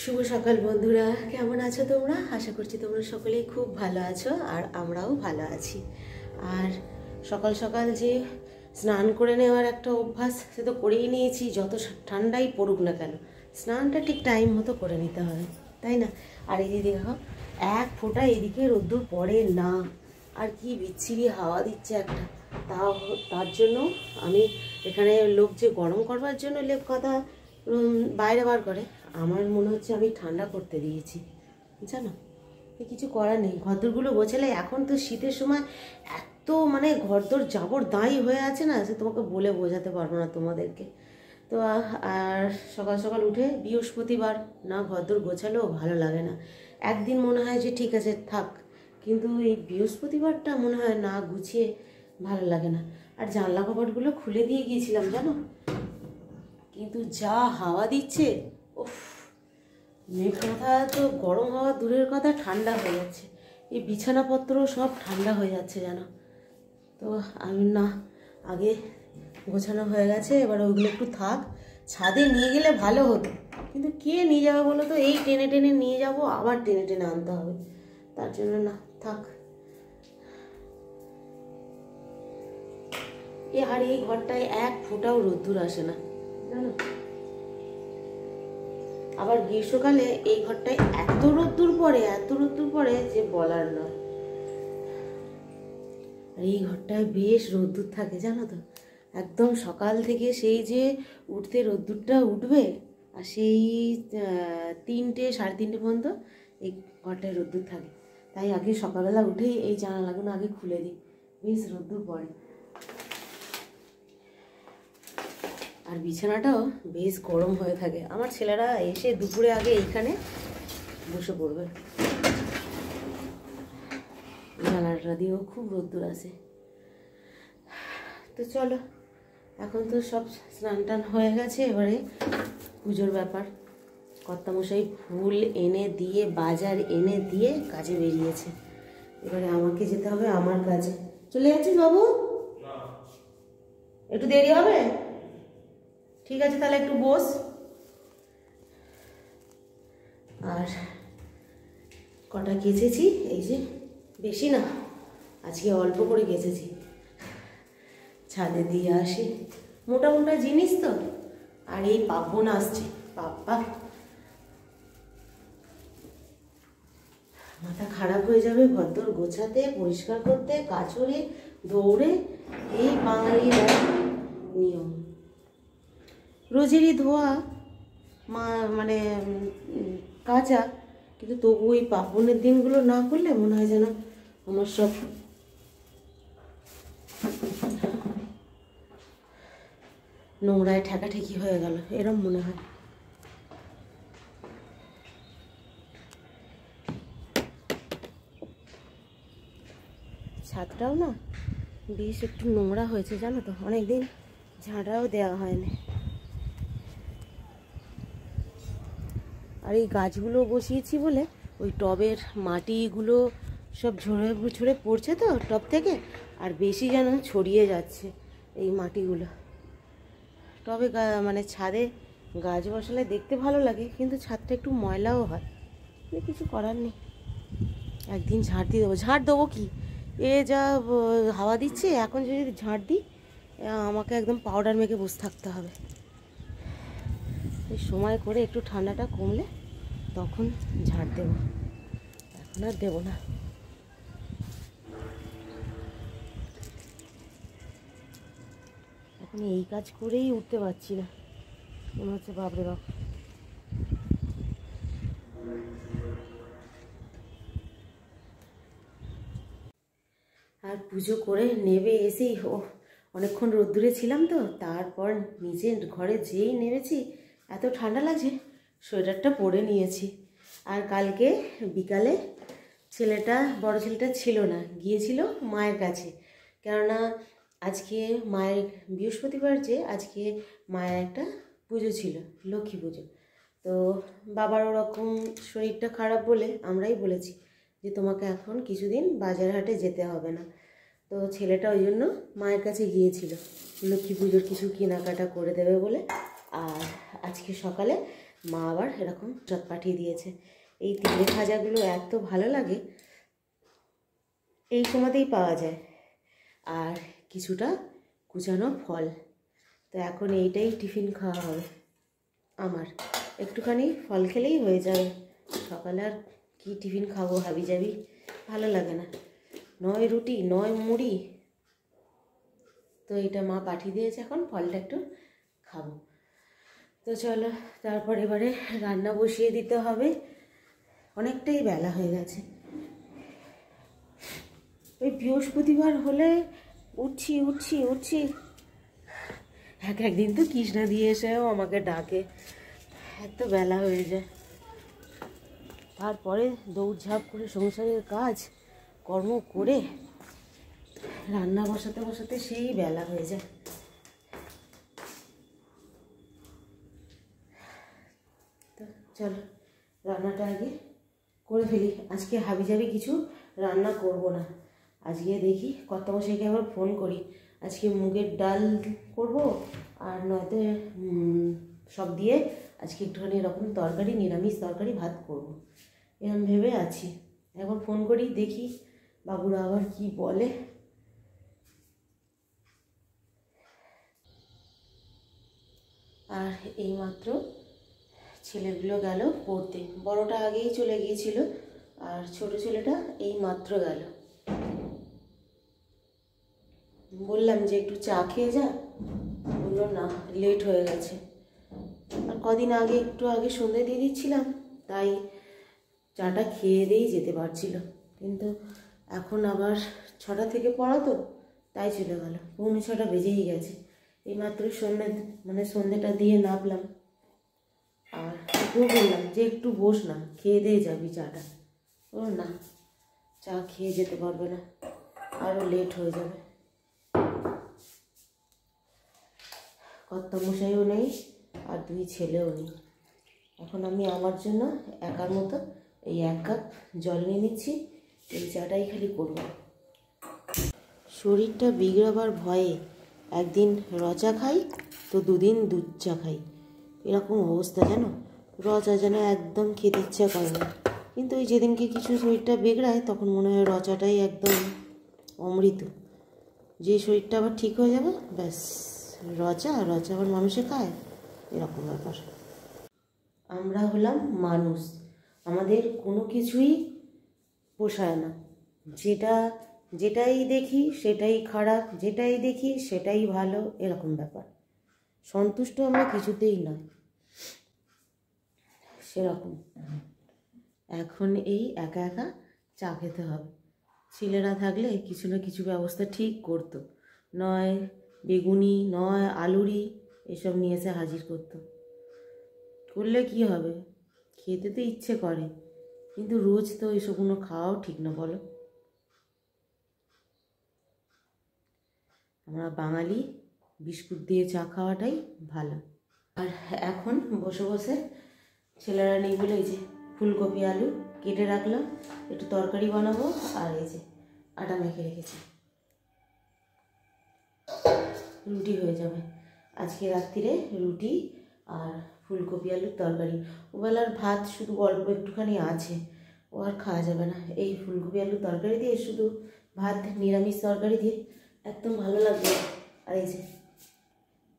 শুভ সকাল বন্ধুরা, কেমন আছো তোমরা? আশা করছি তোমরা সকলেই খুব ভালো আছো আর আমরাও ভালো আছি। আর সকাল সকাল যে স্নান করে নেওয়ার একটা অভ্যাস, সে তো করেই নিয়েছি। যত ঠান্ডাই পড়ুক না কেন, স্নানটা ঠিক টাইম মতো করে নিতে হবে, তাই না? আর এই যে দেখো, এক ফোঁটা এদিকে রোদ্দুর পড়ে না, আর কি বিচ্ছিরি হাওয়া দিচ্ছে একটা। তার জন্য আমি এখানে লোক যে গরম করবার জন্য লেপ কথা বাইরে বার করে, আমার মনে হচ্ছে আমি ঠান্ডা করতে দিয়েছি, জানো। কিছু করার নেই, ঘরদোরগুলো গোছালে। এখন তো শীতের সময় এত ঘরদোর জাবর দাঁই হয়ে আছে না, সে তোমাকে বলে বোঝাতে পারবো না তোমাদেরকে। তো আর সকাল সকাল উঠে বৃহস্পতিবার না ঘরদোর গোছালেও ভালো লাগে না। একদিন মনে হয় যে ঠিক আছে থাক, কিন্তু এই বৃহস্পতিবারটা মনে হয় না গুছিয়ে ভালো লাগে না। আর জানলা কপাটগুলো খুলে দিয়ে গিয়েছিলাম, জানো, কিন্তু যা হাওয়া দিচ্ছে, উফ, মেঘ মাথা তো গরম হাওয়া দূরের কথা, ঠান্ডা হয়ে যাচ্ছে। এই বিছানাপত্র সব ঠান্ডা হয়ে যাচ্ছে, জানো। তো আমি না, আগে গোছানো হয়ে গেছে, এবার ওইগুলো একটু থাক। ছাদে নিয়ে গেলে ভালো হতো, কিন্তু কে নিয়ে যাবে বলো তো? এই টেনে টেনে নিয়ে যাব, আবার টেনে টেনে আনতে হবে। তার জন্য না, থাক। আর এই ঘরটায় এক ফোঁটাও রোদ্দুর আসে না, জানো। আবার গ্রীষ্মকালে এই ঘরটায় এত রোদ্দুর পড়ে যে বলার নয়। আর এই ঘরটায় বেশ রোদ্দুর থাকে, জানো তো। একদম সকাল থেকে সেই যে উঠতে রোদ্দুরটা উঠবে, আর সেই 3টে সাড়ে 3টে পর্যন্ত এই ঘরটায় রোদ্দুর থাকে। তাই আগে সকালবেলা উঠেই এই জানালাগুলো আগে খুলে দিই, বেশ রোদ্দুর পড়ে। আর বিছানাটাও বেশ গরম হয়ে থাকে। আমার ছেলেরা এসে দুপুরে আগে এইখানে বসে পড়বে। জানালাটা দিয়েও খুব রোদ্দুর আসে। তো চলো, এখন তো সব স্নান টান হয়ে গেছে, এবারে পুজোর ব্যাপার। কর্তামশাই ফুল এনে দিয়ে, বাজার এনে দিয়ে কাজে বেরিয়েছে। এবারে আমাকে যেতে হবে আমার কাজে। চলে যাচ্ছিস বাবু? একটু দেরি হবে? ঠিক আছে, তাহলে একটু বস। আর কটা কেচেছি, এই যে, বেশি না, আজকে অল্প করে কেচেছি। ছাদে দিয়ে আসি, মোটা মোটা জিনিস তো। আর এই পার্বণ আসছে, বাবা, মাথা খারাপ হয়ে যাবে ঘরদোর গোছাতে, পরিষ্কার করতে, কাচড়ে দৌড়ে। এই বাঙালির নিয়ম, রোজেরই ধোয়া কাঁচা, কিন্তু তবু ওই পার্বণের দিনগুলো না করলে মনে হয় যেন আমার সব নোংরায় ঠেকাঠেকি হয়ে গেল, এরম মনে হয়। ছাদটাও না বেশ একটু নোংরা হয়েছে, জানো তো। অনেকদিন ঝাঁটাও দেওয়া হয়নি। আর এই গাছগুলো বসিয়েছি বলে ওই টবের মাটিগুলো সব ঝরে ঝরে পড়ছে তো টব থেকে, আর বেশি যেন ছড়িয়ে যাচ্ছে এই মাটিগুলো। টবে ছাদে গাছ বসালে দেখতে ভালো লাগে, কিন্তু ছাদটা একটু ময়লাও হয়। কিছু করার নেই, একদিন ঝাঁট দিয়ে দেবো। ঝাঁট দেবো কি, এ যা হাওয়া দিচ্ছে, এখন যদি ঝাঁট দিই আমাকে একদম পাউডার মেখে বসে থাকতে হবে। এই সময় করে একটু ঠান্ডাটা কমলে তখন ঝাঁট দেবো, এখন আর দেবো না। এখন এই কাজ করেই উঠতে পারছি না, মনে হচ্ছে বাপরে বাপ। আর পুজো করে নেমে এসেই অনেকক্ষণ রোদ্দুরে ছিলাম তো, তারপর নিজে ঘরে যেই নেমেছি এত ঠান্ডা লাগছে, সোয়েটারটা পরে নিয়েছি। আর কালকে বিকালে বড় ছেলেটা ছিল না, গিয়েছিল মায়ের কাছে। কেননা আজকে মায়ের বৃহস্পতিবার, যে আজকে মায়ের একটা পুজো ছিল, লক্ষ্মী পুজো। তো বাবার ওরকম শরীরটা খারাপ বলে আমরাই বলেছি যে তোমাকে এখন কিছুদিন বাজার হাটে যেতে হবে না। তো ছেলেটা ওই জন্য মায়ের কাছে গিয়েছিল লক্ষ্মী পুজোর কিছু কেনাকাটা করে দেবে বলে। আর আজকে সকালে মা আবার এরকম চট পাঠিয়ে দিয়েছে। এই তেলে ভাজাগুলো এত ভালো লাগে, এই সময়তেই পাওয়া যায়। আর কিছুটা কুচানো ফল। তো এখন এইটাই টিফিন খাওয়া হবে আমার। একটুখানি ফল খেলেই হয়ে যাবে। সকালে আর কী টিফিন খাবো হাবিজাবি, ভালো লাগে না। নয় রুটি নয় মুড়ি। তো এটা মা পাঠিয়ে দিয়েছে, এখন ফলটা একটু খাবো। তো চলো তারপর এবারে রান্না বসিয়ে দিতে হবে। অনেকটাই বেলা হয়ে গেছে। ওই বৃহস্পতিবার হলে উঠছি একদিন তো কৃষ্ণা দিয়ে এসেও আমাকে ডাকে, এত বেলা হয়ে যায়। তারপরে দৌড়ঝাঁপ করে সংসারের কাজ কর্ম করে রান্না বসাতে সেই বেলা হয়ে যায়। তো চলো রান্নাটা আগে করে ফেলি। আজকে হাবিজাবি কিছু রান্না করব না। আজকে দেখি কর্তামশাইকে আবার ফোন করি। আজকে মুগের ডাল করব, আর নয়তো সব দিয়ে আজকে একটুখানি এরকম তরকারি, নিরামিষ তরকারি ভাত করব, এরকম ভেবে আছি। একবার ফোন করি দেখি বাবুরা আবার কি বলে। আর এইমাত্র ছেলেগুলো গেল পড়তে। বড়টা আগেই চলে গিয়েছিল, আর ছোট ছেলেটা এই মাত্র গেল। বললাম যে একটু চা খেয়ে যা, বললো না লেট হয়ে গেছে। আর কদিন আগে একটু আগে সন্ধ্যে দিয়ে দিচ্ছিলাম, তাই চাটা খেয়ে দিয়েই যেতে পারছিল। কিন্তু এখন আবার 6টা থেকে পড়া, তো তাই চলে গেল। 6:45 বেজেই গেছে। এইমাত্র সন্ধ্যেটা দিয়ে নামলাম। আর ওকেও বললাম যে একটু বস না, খেয়ে দিয়ে যাবি চাটা। ও না, চা খেয়ে যেতে পারবে না, আরও লেট হয়ে যাবে। কর্তামশাইও নেই আর 2 ছেলেও নেই। এখন আমি আমার জন্য একার মতো এই 1 কাপ জল নিয়ে নিচ্ছি। এই চাটাই খালি করব। শরীরটা বিগড়াবার ভয়ে একদিন রচা খাই তো 2 দিন দুধ চা খাই, এরকম অবস্থা জানো। রচা যেন একদম খেতে ইচ্ছা করে না, কিন্তু ওই যেদিনকে কিছু শরীরটা বিগড়ায় তখন মনে হয় রচাটাই একদম অমৃত। যে শরীরটা আবার ঠিক হয়ে যাবে, ব্যাস রচা আবার মানুষে খায়, এরকম ব্যাপার। আমরা হলাম মানুষ, আমাদের কোনো কিছুই পোষায় না। যেটাই দেখি সেটাই খারাপ, যেটাই দেখি সেটাই ভালো, এরকম ব্যাপার। সন্তুষ্ট আমরা কিছুতেই নয় সেরকম। এখন এই একা একা চা খেতে হবে। ছেলেরা থাকলে কিছু না কিছু ব্যবস্থা ঠিক করতো, নয় বেগুনি নয় আলুরি এসব নিয়ে এসে হাজির করতো। করলে কি হবে, খেতে তো ইচ্ছে করে, কিন্তু রোজ তো এসবগুলো খাওয়াও ঠিক না বলো। আমরা বাঙালি, বিস্কুট দিয়ে চা খাওয়াটাই ভালো। আর এখন বসে বসে ছেলেরা নেই বলে এই যে ফুলকপি আলু কেটে রাখলাম, একটু তরকারি বানাবো। আর এই যে আটা মেখে রেখেছি, রুটি হয়ে যাবে আজকে রাত্রিরে। রুটি আর ফুলকপি আলুর তরকারি। ওবেলার ভাত শুধু অল্প একটুখানি আছে, ও আর খাওয়া যাবে না। এই ফুলকপি আলুর তরকারি দিয়ে শুধু ভাত, নিরামিষ তরকারি দিয়ে একদম ভালো লাগবে। আর এই যে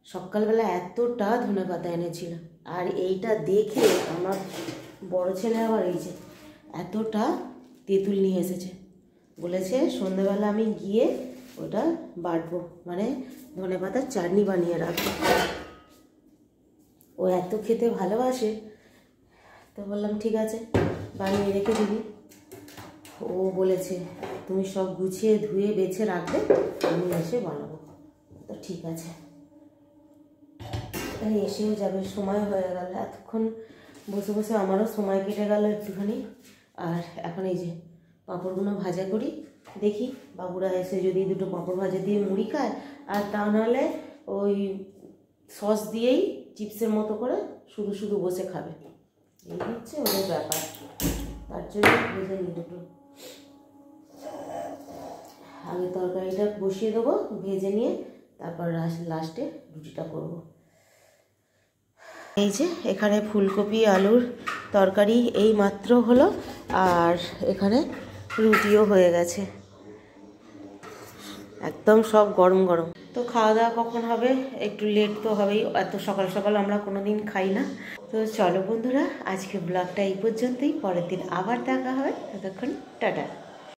সকালবেলা এতটা ধনেপাতা এনেছিল, আর এইটা দেখে আমার বড় ছেলে আবার এই যে এতটা তেঁতুল নিয়ে এসেছে। বলেছে সন্ধ্যেবেলা আমি গিয়ে ওটা বাটবো, মানে ধনেপাতার চাটনি বানিয়ে রাখবো। ও এত খেতে ভালোবাসে, তো বললাম ঠিক আছে বানিয়ে রেখে দিবি। ও বলেছে তুমি সব গুছিয়ে ধুয়ে বেছে রাখবে, আমি এসে বানাবো। তো ঠিক আছে, এসেও যাবে, সময় হয়ে গেল। এতক্ষণ বসে বসে আমারও সময় কেটে গেল একটুখানি। আর এখন এই যে পাঁপড়গুলো ভাজা করি, দেখি বাবুরা এসে যদি 2টো পাঁপড় ভাজা দিয়ে মুড়ি খায়, আর তা নাহলে ওই সস দিয়েই চিপসের মতো করে শুধু শুধু বসে খাবে। এই হচ্ছে ওদের ব্যাপার, তার জন্য ভেজে নিই 2টো। আগে তরকারিটা বসিয়ে দেবো, ভেজে নিয়ে তারপর লাস্টে রুটিটা করবো। এই যে এখানে ফুলকপি আলুর তরকারি এই মাত্র হলো, আর এখানে রুটিও হয়ে গেছে, একদম সব গরম গরম। তো খাওয়া দাওয়া কখন হবে? একটু লেট তো হবেই, এত সকাল সকাল আমরা কোনো দিন খাই না। তো চলো বন্ধুরা, আজকে ব্লগটা এই পর্যন্তই, পরের দিন আবার দেখা হবে, ততক্ষণ টাটা।